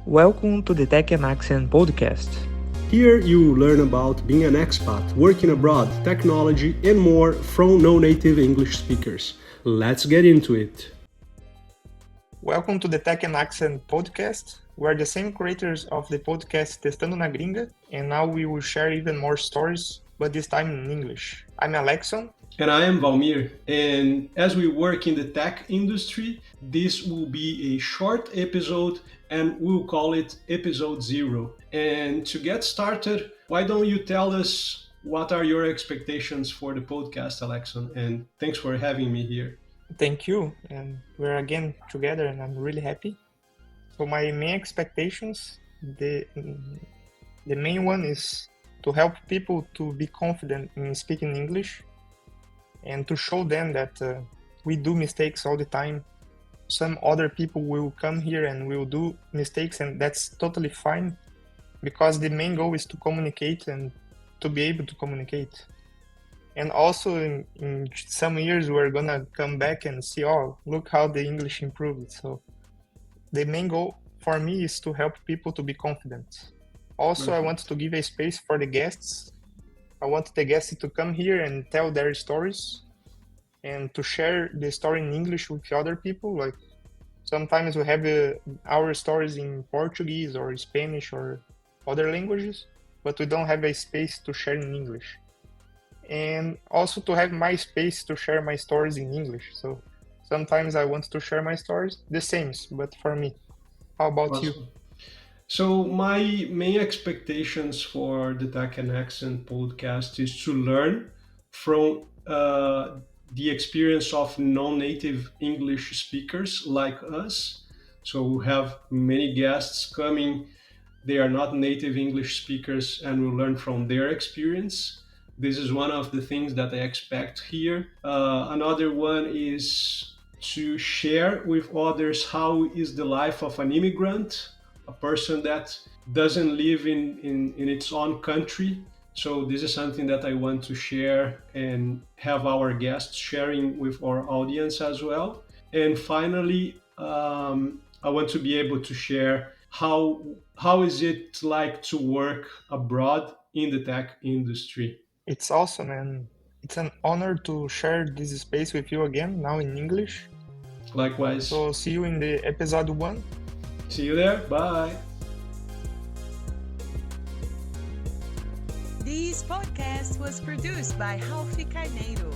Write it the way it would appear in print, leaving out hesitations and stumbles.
Welcome to the Tech and Accent podcast. Here you learn about being an expat, working abroad, technology, and more from non-native English speakers. Let's get into it. Welcome to the Tech and Accent podcast. We're the same creators of the podcast Testando na Gringa, and now we will share even more stories, but this time in English. I'm Alekson. And I am Walmyr, and as we work in the tech industry, this will be a short episode and we'll call it episode 0. And to get started, why don't you tell us what are your expectations for the podcast, Alekson? And thanks for having me here. Thank you, and we're again together and I'm really happy. So my main expectations, the main one is to help people to be confident in speaking English and to show them that we do mistakes all the time. Some other people will come here and will do mistakes, and that's totally fine, because the main goal is to communicate and to be able to communicate. And also in some years we're gonna come back and see, oh, look how the English improved. So the main goal for me is to help people to be confident. Also, I want to give a space for the guests. I want the guests to come here and tell their stories and to share the story in English with other people. Like sometimes we have our stories in Portuguese or Spanish or other languages, but we don't have a space to share in English. And also to have my space to share my stories in English. So sometimes I want to share my stories, the same, but for me. How about you? So my main expectations for the Tech and Accent podcast is to learn from the experience of non-native English speakers like us. So we have many guests coming. They are not native English speakers, and we'll learn from their experience. This is one of the things that I expect here. Another one is to share with others how is the life of an immigrant, a person that doesn't live in its own country. So this is something that I want to share and have our guests sharing with our audience as well. And finally, I want to be able to share how is it like to work abroad in the tech industry. It's awesome, and it's an honor to share this space with you again, now in English. Likewise. So see you in the episode 1. See you there. Bye. This podcast was produced by Ralf Carneiro.